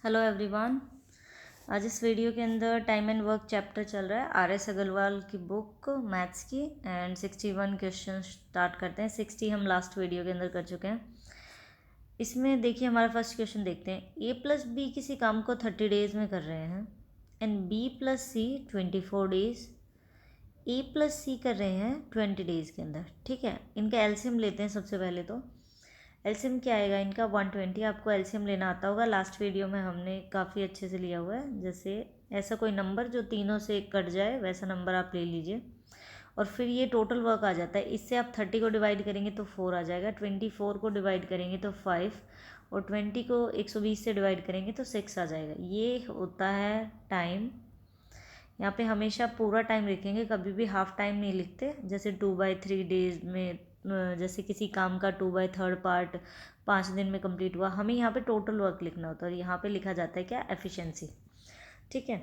Hello everyone. आज इस video के अंदर टाइम एंड वर्क चैप्टर चल रहा है आर.एस. अग्रवाल की बुक मैथ्स की एंड 61 क्वेश्चन स्टार्ट करते हैं। 60 हम लास्ट वीडियो के अंदर कर चुके हैं। इसमें देखिए हमारा फर्स्ट क्वेश्चन देखते हैं। ए प्लस बी किसी काम को 30 डेज में कर रहे हैं and B plus C 24 days. A plus C कर रहे हैं 20 डेज के अंदर। ठीक है, इनका एलसीएम लेते हैं। सबसे पहले तो एलसीएम क्या आएगा इनका 120। आपको एलसीएम लेना आता होगा, लास्ट वीडियो में हमने काफ़ी अच्छे से लिया हुआ है। जैसे ऐसा कोई नंबर जो तीनों से कट जाए वैसा नंबर आप ले लीजिए और फिर ये टोटल वर्क आ जाता है। इससे आप 30 को डिवाइड करेंगे तो 4 आ जाएगा, 24 को डिवाइड करेंगे तो 5 और 20 को 120 से डिवाइड करेंगे तो 6 आ जाएगा। ये होता है टाइम। यहाँ पे हमेशा पूरा टाइम लिखेंगे, कभी भी हाफ टाइम नहीं लिखते। जैसे 2/3 डेज में जैसे किसी काम का 2/3 पार्ट 5 दिन में कंप्लीट हुआ, हमें यहाँ पे टोटल वर्क लिखना होता है और यहाँ पे लिखा जाता है क्या, एफिशिएंसी। ठीक है,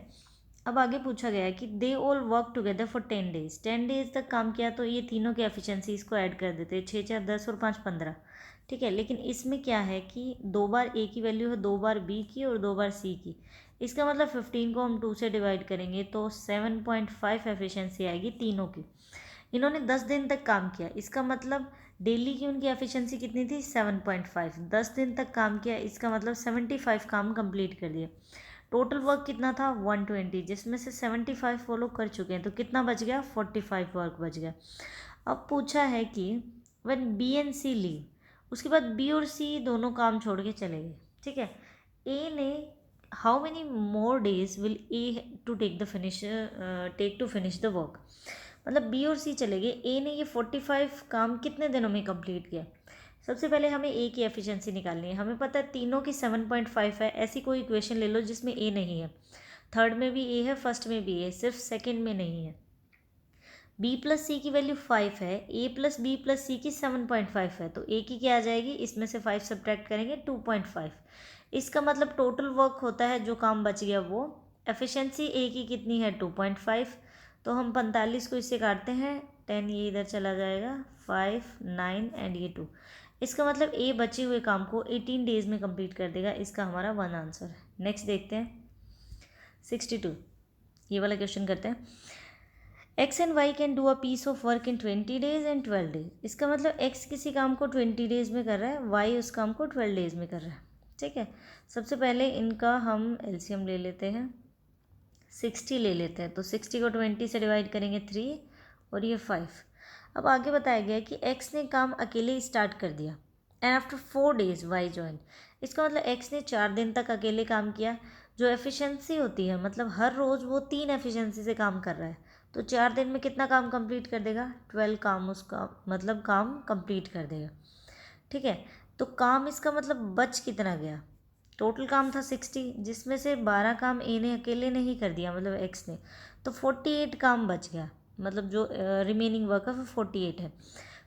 अब आगे पूछा गया है कि they all work together for 10 days. 10 days तक काम किया तो ये तीनों की एफिशिएंसी इसको ऐड कर देते हैं। 6 4 10 और 5 15। ठीक है, लेकिन इसमें क्या है कि 2 बार ए की वैल्यू है, 2 बार बी की और 2 बार सी की। इसका मतलब 15 को हम 2 से डिवाइड करेंगे तो 7.5 एफिशिएंसी आएगी तीनों की। इन्होंने 10 दिन तक काम किया, इसका मतलब डेली की उनकी एफिशिएंसी कितनी थी, 7.5। 10 दिन तक काम किया, इसका मतलब 75 काम कंप्लीट कर दिया। टोटल वर्क कितना था, 120, जिसमें से 75 वो लोग कर चुके हैं। तो कितना बच गया, 45 वर्क बच गया। अब पूछा है कि when B and C leave, उसके बाद बी और सी दोनों काम छोड़ के चले गए। ठीक है, ए ने how many more days will A to take to finish the work. मतलब बी और सी चले गए, ए ने ये 45 काम कितने दिनों में कंप्लीट किया। सबसे पहले हमें ए की एफिशिएंसी निकालनी है। हमें पता है तीनों की 7.5 है। ऐसी कोई इक्वेशन ले लो जिसमें ए नहीं है। थर्ड में भी ए है, फर्स्ट में भी ए, सिर्फ सेकंड में नहीं है। बी प्लस सी की वैल्यू 5 है, ए प्लस बी प्लस सी की 7.5 है, तो ए की क्या आ जाएगी, इसमें से 5 सब्ट्रैक्ट करेंगे 2.5। इसका मतलब टोटल वर्क होता है जो काम बच गया वो। एफिशिएंसी ए की कितनी है, 2.5। तो हम 45 को इससे काटते हैं, 10 ये इधर चला जाएगा, 5 9 एंड ये 2। इसका मतलब ए बचे हुए काम को 18 डेज में कंप्लीट कर देगा। इसका हमारा वन आंसर है। नेक्स्ट देखते हैं 62, ये वाला क्वेश्चन करते हैं। X and Y can do a piece of work in 20 days and 12 days. इसका मतलब एक्स किसी काम को 20 डेज में कर रहा है, वाई उस काम को 12 डेज में कर रहा है। ठीक है, सबसे पहले इनका हम एलसीएम ले लेते हैं, 60 ले लेते हैं। तो 60 को 20 से डिवाइड करेंगे 3 और ये 5। अब आगे बताया गया है कि एक्स ने काम अकेले स्टार्ट कर दिया and after 4 days Y join. इसका मतलब एक्स ने 4 दिन तक अकेले काम किया। जो एफिशिएंसी होती है, मतलब हर रोज़ वो 3 एफिशिएंसी से काम कर रहा है, तो 4 दिन में कितना काम कंप्लीट कर देगा, 12 काम उसका मतलब काम कंप्लीट कर देगा। ठीक है, तो काम इसका मतलब बच कितना गया, टोटल काम था 60, जिसमें से 12 काम ए ने अकेले नहीं कर दिया मतलब एक्स ने, तो 48 काम बच गया। मतलब जो रिमेनिंग वर्क है वो 48 है।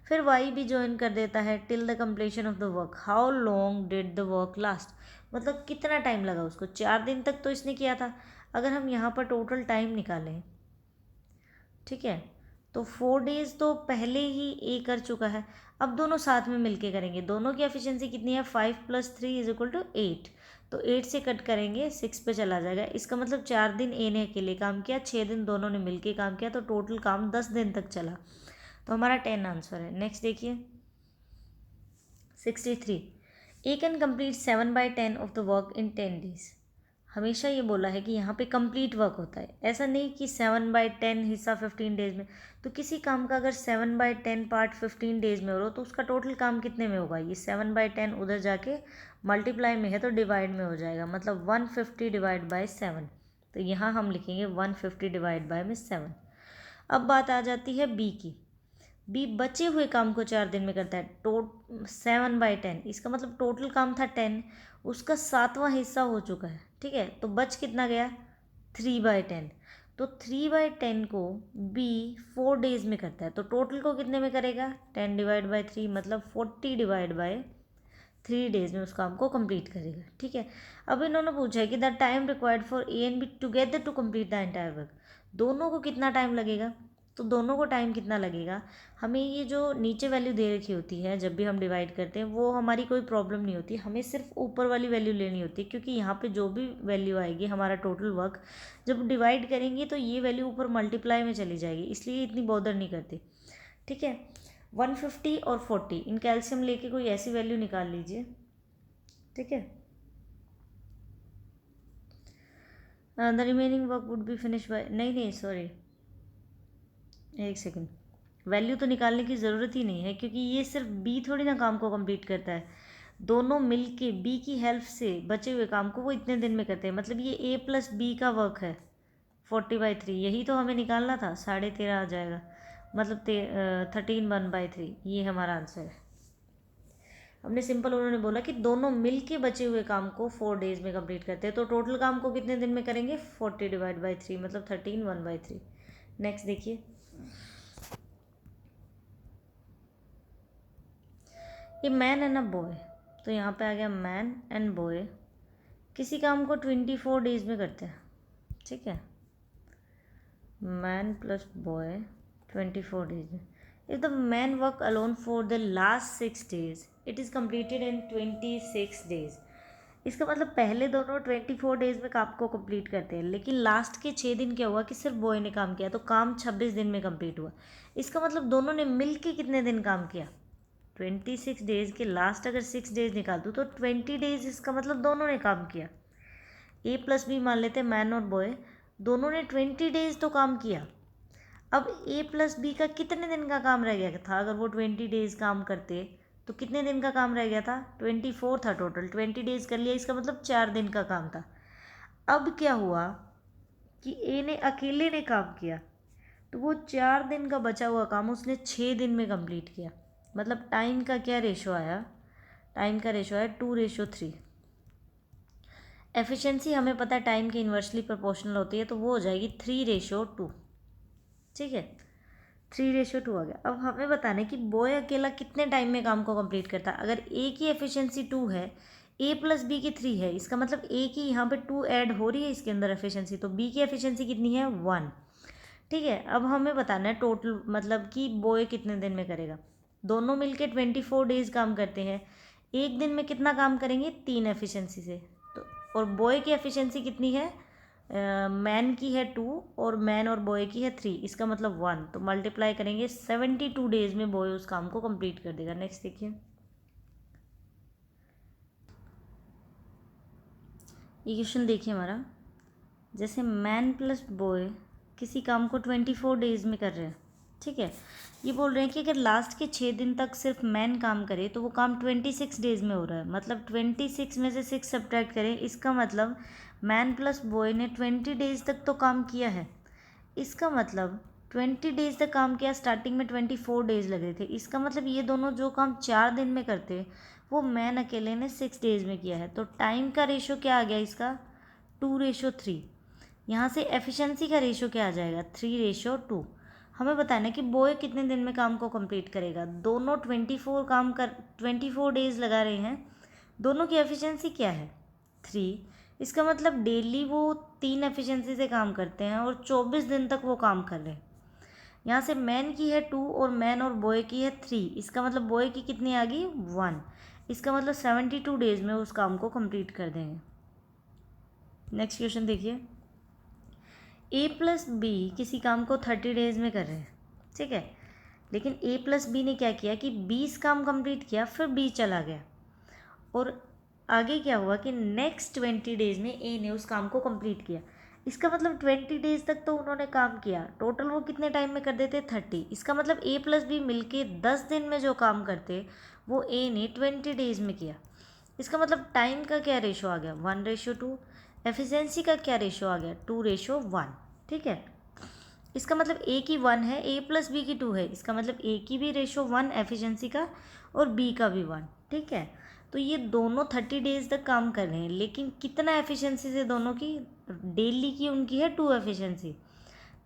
फिर वाई भी ज्वाइन कर देता है till the completion of the work. How long did the work last, मतलब कितना टाइम लगा उसको, 4 दिन तक तो इसने किया था। अगर हम यहाँ पर टोटल टाइम निकालें, ठीक है, तो 4 डेज तो पहले ही ए कर चुका है। अब दोनों साथ में मिलके करेंगे। दोनों की एफिशिएंसी कितनी है, 5 + 3 = 8। तो 8 से कट करेंगे 6 पे चला जाएगा। इसका मतलब 4 दिन ए ने अकेले काम किया, 6 दिन दोनों ने मिलके काम किया, तो टोटल काम 10 दिन तक चला। तो हमारा 10 आंसर है। नेक्स्ट देखिए 63, A can complete 7/10 of the work in 10 days. हमेशा ये बोला है कि यहाँ पे कंप्लीट वर्क होता है, ऐसा नहीं कि 7/10 हिस्सा 15 डेज में। तो किसी काम का अगर 7/10 पार्ट 15 डेज में हो रहा तो उसका टोटल काम कितने में होगा, ये 7/10 उधर जाके मल्टीप्लाई में है तो डिवाइड में हो जाएगा, मतलब 150 डिवाइड बाय 7। तो यहाँ हम लिखेंगे 150 डिवाइड बाय में 7। अब बात आ जाती है बी की। बी बचे हुए काम को 4 दिन में करता है, 7/10। इसका मतलब टोटल काम था 10, उसका 7वां हिस्सा हो चुका है। ठीक है, तो बच कितना गया, 3/10। तो 3/10 को बी 4 डेज में करता है, तो टोटल को कितने में करेगा, 10 डिवाइड बाई 3, मतलब 40 डिवाइड बाय 3 डेज में उस काम को कंप्लीट करेगा। ठीक है, अब इन्होंने पूछा है कि the time required for A and B together to complete the entire work. दोनों को कितना टाइम लगेगा, तो दोनों को टाइम कितना लगेगा। हमें ये जो नीचे वैल्यू दे रखी होती है जब भी हम डिवाइड करते हैं वो हमारी कोई प्रॉब्लम नहीं होती, हमें सिर्फ ऊपर वाली वैल्यू लेनी होती है, क्योंकि यहाँ पे जो भी वैल्यू आएगी हमारा टोटल वर्क जब डिवाइड करेंगे तो ये वैल्यू ऊपर मल्टीप्लाई में चली जाएगी, इसलिए इतनी बॉदर नहीं करती। ठीक है, 150 और 40 इन कैल्शियम लेके कोई ऐसी वैल्यू निकाल लीजिए। ठीक है, the remaining work would be finish by, नहीं सॉरी, एक सेकेंड, वैल्यू तो निकालने की ज़रूरत ही नहीं है, क्योंकि ये सिर्फ बी थोड़ी ना काम को कंप्लीट करता है, दोनों मिलके बी की हेल्प से बचे हुए काम को वो इतने दिन में करते हैं। मतलब ये ए प्लस बी का वर्क है 40/3, यही तो हमें निकालना था, 13.5 आ जाएगा, मतलब 13 1/3, ये हमारा आंसर है। हमने सिंपल, उन्होंने बोला कि दोनों मिल के बचे हुए काम को 4 डेज में कंप्लीट करते हैं, तो टोटल काम को कितने दिन में करेंगे, 40/3, मतलब 13 1/3। नेक्स्ट देखिए, ये मैन एंड अ बॉय, तो यहाँ पे आ गया मैन एंड बॉय किसी काम को 24 डेज में करते हैं। ठीक है, मैन प्लस बॉय 24 डेज में। If the man work alone for the last 6 days it is completed in 26 days. इसका मतलब पहले दोनों 24 डेज में काम को कंप्लीट करते हैं, लेकिन लास्ट के 6 दिन क्या हुआ कि सिर्फ बॉय ने काम किया, तो काम 26 दिन में कंप्लीट हुआ। इसका मतलब दोनों ने मिल के कितने दिन काम किया, 26 डेज के लास्ट अगर 6 डेज निकाल दूँ तो 20 डेज, इसका मतलब दोनों ने काम किया। ए प्लस बी मान लेते हैं, मैन और बॉय दोनों ने 20 डेज तो काम किया। अब ए प्लस बी का कितने दिन का काम रह गया था, अगर वो 20 डेज काम करते तो कितने दिन का काम रह गया था, 24 था टोटल, 20 डेज कर लिया, इसका मतलब 4 दिन का काम था। अब क्या हुआ कि ए ने अकेले ने काम किया, तो वो 4 दिन का बचा हुआ काम उसने 6 दिन में कंप्लीट किया। मतलब टाइम का क्या रेशो आया, टाइम का रेशो आया 2:3। एफिशिएंसी हमें पता है टाइम के इन्वर्सली प्रोपोर्शनल होती है, तो वो हो जाएगी 3:2। ठीक है, 3:2 आ गया। अब हमें बताना है कि बॉय अकेला कितने टाइम में काम को कंप्लीट करता है। अगर ए की एफिशिएंसी 2 है, ए प्लस बी की 3 है, इसका मतलब ए की यहाँ पे 2 ऐड हो रही है इसके अंदर एफिशिएंसी, तो बी की एफिशिएंसी कितनी है, 1। ठीक है, अब हमें बताना है टोटल, मतलब कि बॉय कितने दिन में करेगा। दोनों मिलके 24 डेज काम करते हैं, एक दिन में कितना काम करेंगे, 3 एफिशिएंसी से। तो और बॉय की एफिशिएंसी कितनी है, मैन की है 2 और मैन और बॉय की है 3, इसका मतलब 1, तो मल्टीप्लाई करेंगे 72 डेज में बॉय उस काम को कंप्लीट कर देगा। नेक्स्ट देखिए, ये क्वेश्चन देखिए हमारा, जैसे मैन प्लस बॉय किसी काम को 24 डेज में कर रहे हैं। ठीक है, ये बोल रहे हैं कि अगर लास्ट के 6 दिन तक सिर्फ मैन काम करे तो वो काम 26 डेज में हो रहा है, मतलब 26 में से 6 सब्ट्रैक्ट करें, इसका मतलब मैन प्लस बॉय ने 20 डेज तक तो काम किया है। इसका मतलब 20 डेज तक काम किया, स्टार्टिंग में 24 डेज लगे थे, इसका मतलब ये दोनों जो काम 4 दिन में करते वो मैन अकेले ने 6 डेज में किया है। तो टाइम का रेशो क्या आ गया इसका, 2:3। यहाँ से एफिशिएंसी का रेशो क्या आ जाएगा, 3:2। हमें बताना है कि बॉय कितने दिन में काम को कंप्लीट करेगा। दोनों 24 डेज लगा रहे हैं, दोनों की एफिशिएंसी क्या है, 3। इसका मतलब डेली वो 3 एफिशिएंसी से काम करते हैं और 24 दिन तक वो काम कर रहे हैं। यहाँ से मैन की है 2 और मैन और बॉय की है 3, इसका मतलब बॉय की कितनी आ गई, 1। इसका मतलब 72 डेज में उस काम को कंप्लीट कर देंगे। नेक्स्ट क्वेश्चन देखिए, ए प्लस बी किसी काम को 30 डेज में कर रहे हैं। ठीक है, लेकिन ए प्लस बी ने क्या किया कि 20 काम कंप्लीट किया, फिर बी चला गया, और आगे क्या हुआ कि नेक्स्ट 20 डेज में ए ने उस काम को कंप्लीट किया। इसका मतलब 20 डेज तक तो उन्होंने काम किया, टोटल वो कितने टाइम में कर देते, 30। इसका मतलब ए प्लस बी मिलके 10 दिन में जो काम करते वो ए ने 20 डेज में किया। इसका मतलब टाइम का क्या रेशो आ गया, 1:2। एफिशिएंसी का क्या रेशो आ गया, 2:1। ठीक है, इसका मतलब ए की 1 है, ए प्लस बी की 2 है, इसका मतलब ए की भी रेशो 1 एफिशिएंसी का और बी का भी 1। ठीक है, तो ये दोनों 30 डेज तक काम कर रहे हैं, लेकिन कितना एफिशिएंसी से दोनों की, डेली की उनकी है 2 एफिशिएंसी,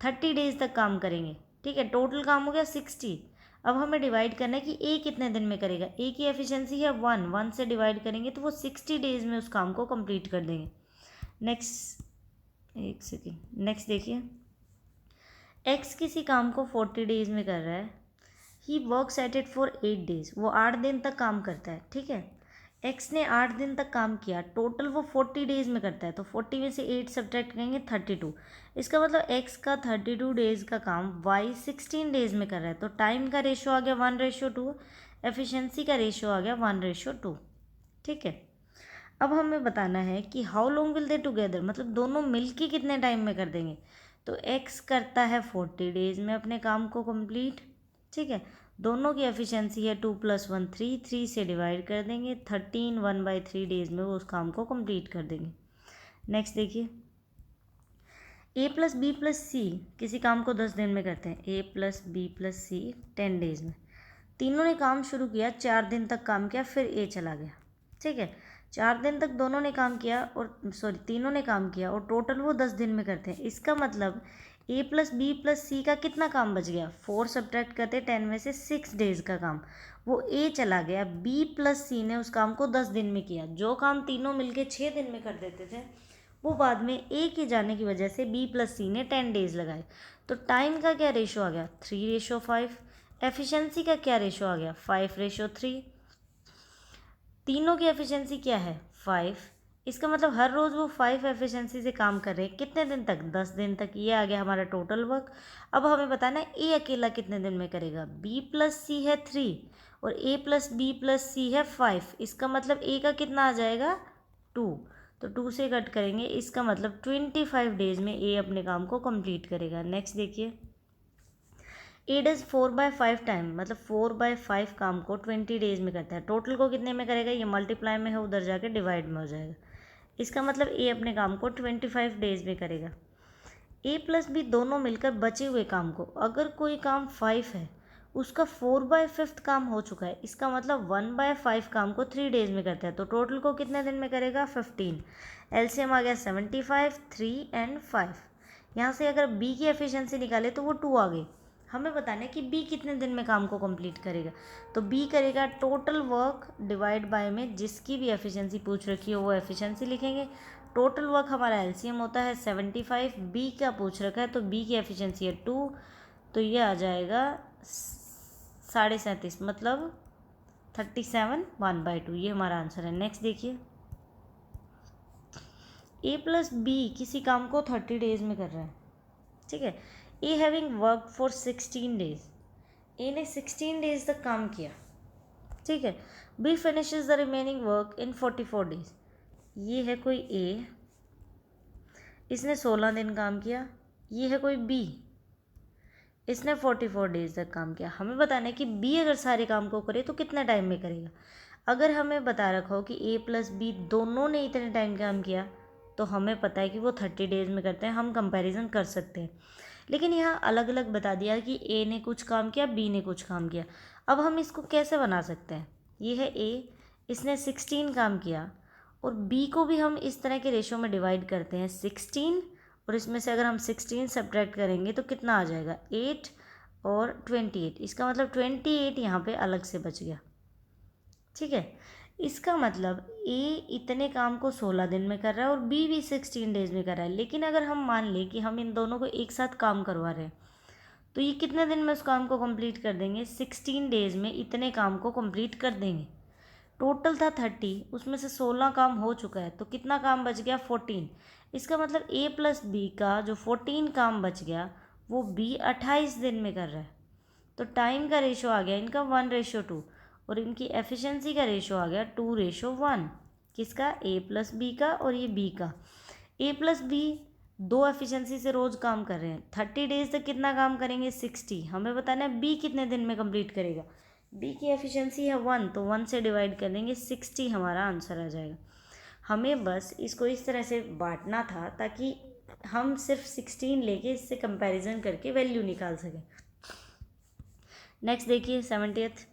30 डेज तक काम करेंगे। ठीक है, टोटल काम हो गया 60। अब हमें डिवाइड करना है कि ए कितने दिन में करेगा। ए की एफिशिएंसी है 1 से डिवाइड करेंगे तो वो 60 डेज में उस काम को कंप्लीट कर देंगे। नेक्स्ट, एक सेकेंड, नेक्स्ट देखिए, एक्स किसी काम को 40 डेज में कर रहा है, he works at it for 8 days, वो 8 दिन तक काम करता है, ठीक है। एक्स ने 8 दिन तक काम किया, टोटल वो 40 डेज में करता है, तो 40 में से 8 सब्ट्रैक्ट करेंगे 32। इसका मतलब एक्स का 32 डेज का काम वाई 16 डेज में कर रहा है, तो टाइम का रेशो आ गया 1:2, एफिशिएंसी का रेशो आ गया 1:2, ठीक है। अब हमें बताना है कि how long will they together, मतलब दोनों मिलके कितने टाइम में कर देंगे। तो एक्स करता है 40 डेज में अपने काम को कंप्लीट, ठीक है। दोनों की एफिशिएंसी है 2 + 1 3, 3 से डिवाइड कर देंगे, 13 1/3 डेज में वो उस काम को कंप्लीट कर देंगे। नेक्स्ट देखिए, ए प्लस बी प्लस सी किसी काम को 10 दिन में करते हैं, ए प्लस बी प्लस सी 10 डेज में। तीनों ने काम शुरू किया, 4 दिन तक काम किया, फिर ए चला गया, ठीक है। 4 दिन तक दोनों ने काम किया और तीनों ने काम किया और टोटल वो 10 दिन में करते हैं। इसका मतलब ए प्लस बी प्लस सी का कितना काम बच गया, 4 सब्ट्रैक्ट करते 10 में से 6 डेज का काम वो ए चला गया, बी प्लस सी ने उस काम को 10 दिन में किया। जो काम तीनों मिलके 6 दिन में कर देते थे वो बाद में ए के जाने की वजह से बी प्लस सी ने 10 डेज लगाए। तो टाइम का क्या रेशो आ गया, 3:5। एफिशिएंसी का क्या रेशो आ गया, 5:3। तीनों की एफिशिएंसी क्या है, 5। इसका मतलब हर रोज़ वो 5 एफिशिएंसी से काम कर रहे हैं, कितने दिन तक, 10 दिन तक। ये आ गया हमारा टोटल वर्क। अब हमें बताना है ए अकेला कितने दिन में करेगा। बी प्लस सी है 3 और ए प्लस बी प्लस सी है 5। इसका मतलब ए का कितना आ जाएगा, 2। तो 2 से कट करेंगे, इसका मतलब 25 डेज में ए अपने काम को कंप्लीट करेगा। नेक्स्ट देखिए, ए डज 4/5 टाइम, मतलब 4/5 काम को 20 डेज में करता है। टोटल को कितने में करेगा, ये मल्टीप्लाई में है, उधर जाके डिवाइड में हो जाएगा। इसका मतलब ए अपने काम को 25 डेज में करेगा। ए प्लस बी दोनों मिलकर बचे हुए काम को, अगर कोई काम 5 है उसका 4/5 काम हो चुका है, इसका मतलब 1/5 काम को 3 डेज में करता है, तो टोटल को कितने दिन में करेगा, 15। एलसीएम आ गया 75, 3 एंड 5। यहाँ से अगर बी की एफिशिएंसी निकाले तो वो 2 आ गई। हमें बताना है कि बी कितने दिन में काम को कंप्लीट करेगा। तो बी करेगा टोटल वर्क डिवाइड बाय में जिसकी भी एफिशिएंसी पूछ रखी हो वो एफिशिएंसी लिखेंगे। टोटल वर्क हमारा एलसीएम होता है 75, बी का पूछ रखा है तो बी की एफिशिएंसी है 2, तो ये आ जाएगा 37.5, मतलब 37 1/2। ये हमारा आंसर है। नेक्स्ट देखिए, ए प्लस बी किसी काम को 30 डेज में कर रहा है, ठीक है। A having work for 16 days, A ने 16 डेज तक काम किया, ठीक है। B finishes the remaining work in 44 days. ये है कोई ए, इसने 16 दिन काम किया। ये है कोई बी, इसने 44 डेज तक काम किया। हमें बताना है कि बी अगर सारे काम को करे तो कितना टाइम में करेगा। अगर हमें बता रखा हो कि ए प्लस बी दोनों ने इतने टाइम काम किया तो हमें पता है कि वो 30 डेज में करते हैं, हम कंपैरिजन कर सकते हैं। लेकिन यहाँ अलग अलग बता दिया कि ए ने कुछ काम किया, बी ने कुछ काम किया। अब हम इसको कैसे बना सकते हैं, ये है ए, इसने 16 काम किया और बी को भी हम इस तरह के रेशो में डिवाइड करते हैं 16, और इसमें से अगर हम 16 सब्ट्रैक्ट करेंगे तो कितना आ जाएगा, 8 और 28। इसका मतलब 28 यहाँ पे अलग से बच गया, ठीक है। इसका मतलब ए इतने काम को 16 दिन में कर रहा है और बी भी 16 डेज में कर रहा है। लेकिन अगर हम मान लें कि हम इन दोनों को एक साथ काम करवा रहे हैं तो ये कितने दिन में उस काम को कंप्लीट कर देंगे, 16 डेज में इतने काम को कंप्लीट कर देंगे। टोटल था 30, उसमें से 16 काम हो चुका है, तो कितना काम बच गया, 14। इसका मतलब ए प्लस बी का जो 14 काम बच गया वो बी 28 दिन में कर रहा है। तो टाइम का रेशो आ गया इनका 1:2 और इनकी एफिशिएंसी का रेशो आ गया 2:1। किसका, ए प्लस बी का और ये बी का। ए प्लस बी दो एफिशिएंसी से रोज़ काम कर रहे हैं, 30 डेज तक कितना काम करेंगे, 60। हमें बताना है बी कितने दिन में कंप्लीट करेगा। बी की एफिशिएंसी है 1, तो 1 से डिवाइड कर देंगे, 60 हमारा आंसर आ जाएगा। हमें बस इसको इस तरह से बांटना था ताकि हम सिर्फ 16 लेके इससे कंपैरिजन करके वैल्यू निकाल सकें। नेक्स्ट देखिए 70th,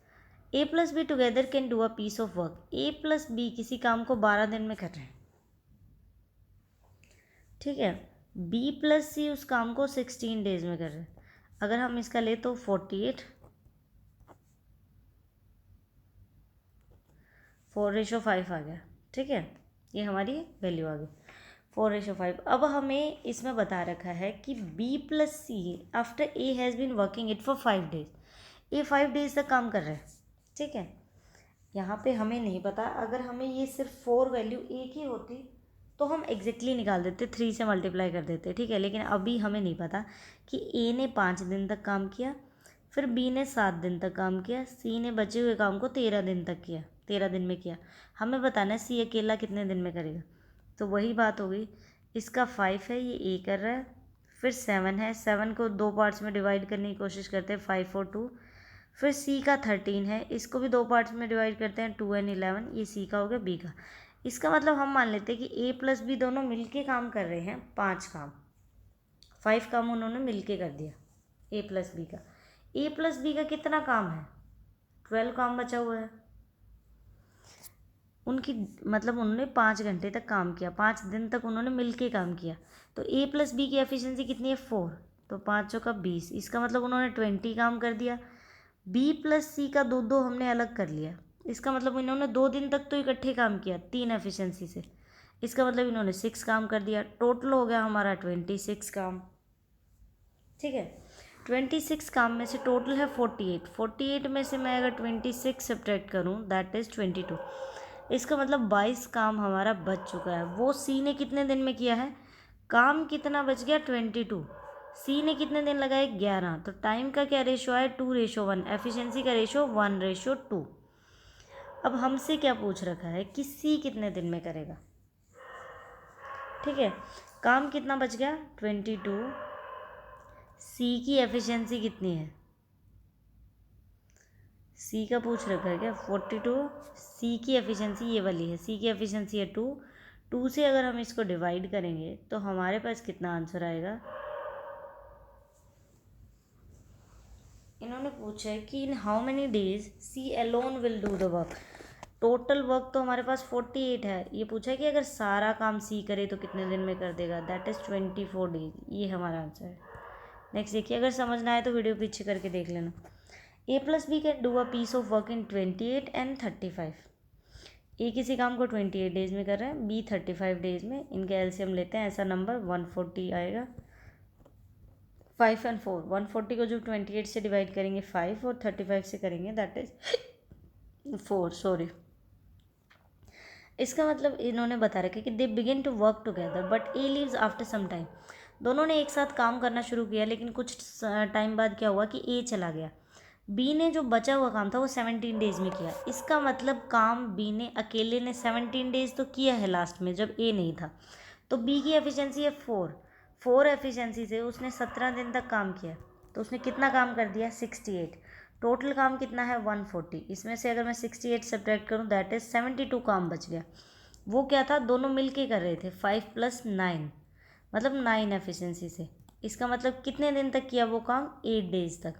A plus B together can do a piece of work. A plus B किसी काम को 12 दिन में कर रहे हैं, ठीक है। बी प्लस सी उस काम को 16 डेज में कर रहे हैं। अगर हम इसका ले तो 48, 4:5 आ गया, ठीक है। ये हमारी वैल्यू आ गई। 4:5। अब हमें इसमें बता रखा है कि B+C after A has been working it for 5 days. A 5 days तक काम कर रहा है, ठीक है। यहाँ पे हमें नहीं पता, अगर हमें ये सिर्फ 4 वैल्यू एक ही होती तो हम एग्जैक्टली निकाल देते, 3 से मल्टीप्लाई कर देते, ठीक है। लेकिन अभी हमें नहीं पता कि ए ने 5 दिन तक काम किया, फिर बी ने 7 दिन तक काम किया, सी ने बचे हुए काम को 13 दिन तक किया, 13 दिन में किया। हमें बताना है सी अकेला कितने दिन में करेगा। तो वही बात हो गई, इसका 5 है, ये ए कर रहा है, फिर 7 है, 7 को 2 पार्ट्स में डिवाइड करने की कोशिश करते हैं, 5 और 2। फिर सी का 13 है, इसको भी 2 पार्ट्स में डिवाइड करते हैं, 2 और 11। ये सी का हो गया, बी का। इसका मतलब हम मान लेते हैं कि ए प्लस बी दोनों मिलके काम कर रहे हैं 5 काम, 5 काम उन्होंने मिलके कर दिया ए प्लस बी का। ए प्लस बी का कितना काम है, 12 काम बचा हुआ है उनकी, मतलब उन्होंने 5 घंटे तक काम किया, 5 दिन तक उन्होंने मिलके काम किया। तो ए प्लस बी की एफिशिएंसी कितनी है, 4। तो 5 चौका 20, इसका मतलब उन्होंने 20 काम कर दिया। बी प्लस सी का 2 हमने अलग कर लिया, इसका मतलब इन्होंने 2 दिन तक तो इकट्ठे काम किया 3 एफिशिएंसी से, इसका मतलब इन्होंने 6 काम कर दिया। टोटल हो गया हमारा 26 काम, ठीक है। 26 काम में से टोटल है 48, 48 में से मैं अगर 26 सब्ट्रैक्ट करूँ दैट इज़ 22। इसका मतलब 22 काम हमारा बच चुका है। वो सी ने कितने दिन में किया है, काम कितना बच गया, 22। सी ने कितने दिन लगाए, 11। तो टाइम का क्या रेशो है, 2:1। एफिशिएंसी का रेशो 1:2। अब हमसे क्या पूछ रखा है कि सी कितने दिन में करेगा, ठीक है। काम कितना बच गया, 22। सी की एफिशिएंसी कितनी है, सी का पूछ रखा है क्या, 42। सी की एफिशिएंसी ये वाली है, सी की एफिशिएंसी है 2। 2 से अगर हम इसको डिवाइड करेंगे तो हमारे पास कितना आंसर आएगा। इन्होंने पूछा है कि in how many days C alone will do the work. Total work तो हमारे पास 48 है, ये पूछा है कि अगर सारा काम सी करे तो कितने दिन में कर देगा, दैट इज़ 24 डेज। ये हमारा आंसर है। नेक्स्ट देखिए, अगर समझना आए तो वीडियो पीछे करके देख लेना। A plus B can do a piece of work in 28 and 35। A किसी काम को 28 डेज में कर रहे हैं, बी 35 डेज में। इनके एलसीएम लेते हैं, ऐसा नंबर 140 आएगा। 5 और 4, 140 को जो 28 से डिवाइड करेंगे 5 और 35 से करेंगे दैट इज 4, सॉरी। इसका मतलब इन्होंने बता रखा है कि they begin to work together but A leaves after some time. दोनों ने एक साथ काम करना शुरू किया, लेकिन कुछ टाइम बाद क्या हुआ कि ए चला गया। बी ने जो बचा हुआ काम था वो 17 डेज में किया। इसका मतलब काम बी ने अकेले ने 17 डेज तो किया है लास्ट में, जब ए नहीं था। तो बी की एफिशिएंसी है 4 एफिशिएंसी से उसने 17 दिन तक काम किया, तो उसने कितना काम कर दिया, 68। टोटल काम कितना है, 140। इसमें से अगर मैं 68 सब्ट्रैक्ट करूँ दैट इज़ 72 काम बच गया। वो क्या था, दोनों मिलके कर रहे थे, 5 + 9 मतलब 9 एफिशिएंसी से। इसका मतलब कितने दिन तक किया वो काम, 8 डेज तक।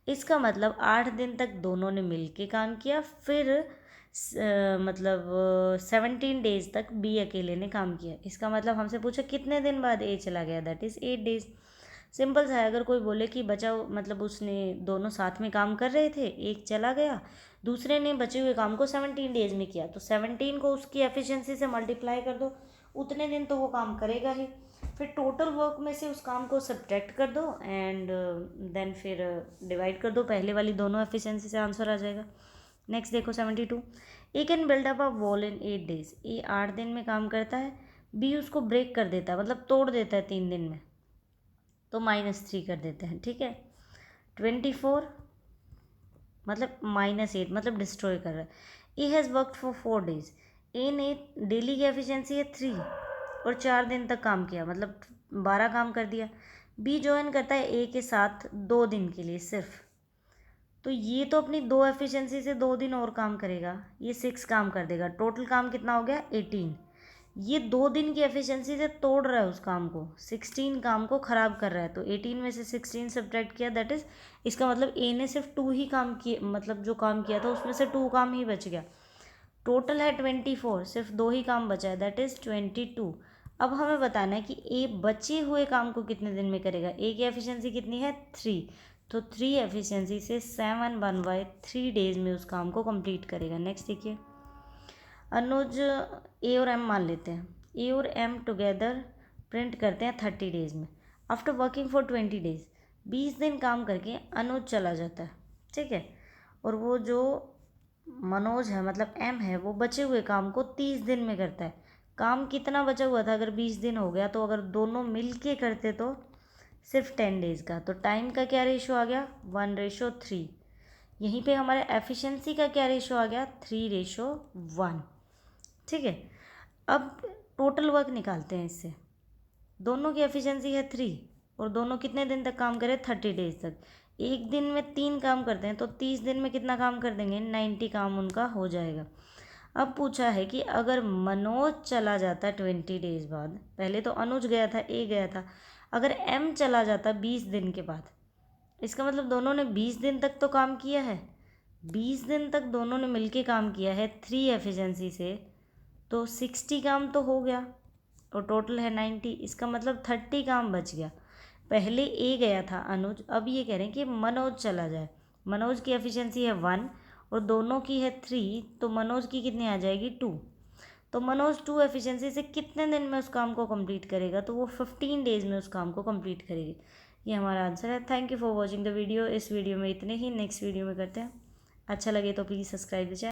इसका मतलब 8 दिन तक दोनों ने मिलके काम किया, फिर मतलब 17 डेज तक बी अकेले ने काम किया। इसका मतलब हमसे पूछा कितने दिन बाद ए चला गया, दैट इज़ 8 डेज। सिंपल सा है। अगर कोई बोले कि बचा, मतलब उसने दोनों साथ में काम कर रहे थे, एक चला गया, दूसरे ने बचे हुए काम को 17 डेज में किया, तो 17 को उसकी एफिशिएंसी से मल्टीप्लाई कर दो, उतने दिन तो वो काम करेगा ही। फिर टोटल वर्क में से उस काम को सब्ट्रैक्ट कर दो एंड देन फिर डिवाइड कर दो, पहले वाली दोनों एफिशिएंसी से आंसर आ जाएगा। नेक्स्ट देखो 72। A can build up a wall in 8 days. A 8 दिन में काम करता है, बी उसको ब्रेक कर देता है, मतलब तोड़ देता है 3 दिन में, तो -3 कर देते हैं, ठीक है। 24 मतलब -8 मतलब डिस्ट्रॉय कर रहा है। A has worked for 4 days. A ने डेली की एफिशिएंसी है 3 और 4 दिन तक काम किया, मतलब 12 काम कर दिया। बी ज्वाइन करता है ए के साथ 2 दिन के लिए सिर्फ, तो ये तो अपनी 2 एफिशिएंसी से 2 दिन और काम करेगा, ये 6 काम कर देगा। टोटल काम कितना हो गया, 18। ये 2 दिन की एफिशिएंसी से तोड़ रहा है उस काम को, 16 काम को ख़राब कर रहा है, तो 18 में से 16 सब्ट्रैक्ट किया, दैट इज़, इसका मतलब ए ने सिर्फ 2 ही काम किए, मतलब जो काम किया था उसमें से 2 काम ही बच गया। टोटल है 24, सिर्फ 2 ही काम बचा है, दैट इज़ 22। अब हमें बताना है कि ए बचे हुए काम को कितने दिन में करेगा। ए की एफिशिएंसी कितनी है, 3, तो 3 एफिशिएंसी से 7 1 3 डेज में उस काम को कंप्लीट करेगा। नेक्स्ट देखिए, अनुज ए और एम मान लेते हैं। ए और एम टुगेदर प्रिंट करते हैं 30 डेज़ में। आफ्टर वर्किंग फॉर 20 डेज़, 20 दिन काम करके अनुज चला जाता है, ठीक है। और वो जो मनोज है मतलब एम है, वो बचे हुए काम को 30 दिन में करता है। काम कितना बचा हुआ था अगर 20 दिन हो गया, तो अगर दोनों मिल के करते तो सिर्फ 10 डेज़ का। तो टाइम का क्या रेशो आ गया, 1:3। यहीं पे हमारे एफिशिएंसी का क्या रेशो आ गया, 3:1, ठीक है। अब टोटल वर्क निकालते हैं इससे। दोनों की एफिशिएंसी है 3 और दोनों कितने दिन तक काम करें, 30 डेज तक। एक दिन में 3 काम करते हैं तो 30 दिन में कितना काम कर देंगे, 90 काम उनका हो जाएगा। अब पूछा है कि अगर मनोज चला जाता 20 डेज बाद, पहले तो अनुज गया था, ए गया था, अगर एम चला जाता 20 दिन के बाद, इसका मतलब दोनों ने 20 दिन तक तो काम किया है। 20 दिन तक दोनों ने मिलके काम किया है 3 एफिशिएंसी से, तो 60 काम तो हो गया और टोटल है 90। इसका मतलब 30 काम बच गया। पहले ए गया था अनुज, अब ये कह रहे हैं कि मनोज चला जाए। मनोज की एफिशिएंसी है 1 और दोनों की है 3, तो मनोज की कितनी आ जाएगी, 2। तो मनोज 2 एफिशिएंसी से कितने दिन में उस काम को कंप्लीट करेगा, तो वो 15 डेज में उस काम को कंप्लीट करेगी। ये हमारा आंसर है। Thank you for watching the video. इस वीडियो में इतने ही, नेक्स्ट वीडियो में करते हैं। अच्छा लगे तो प्लीज़ सब्सक्राइब द चैनल।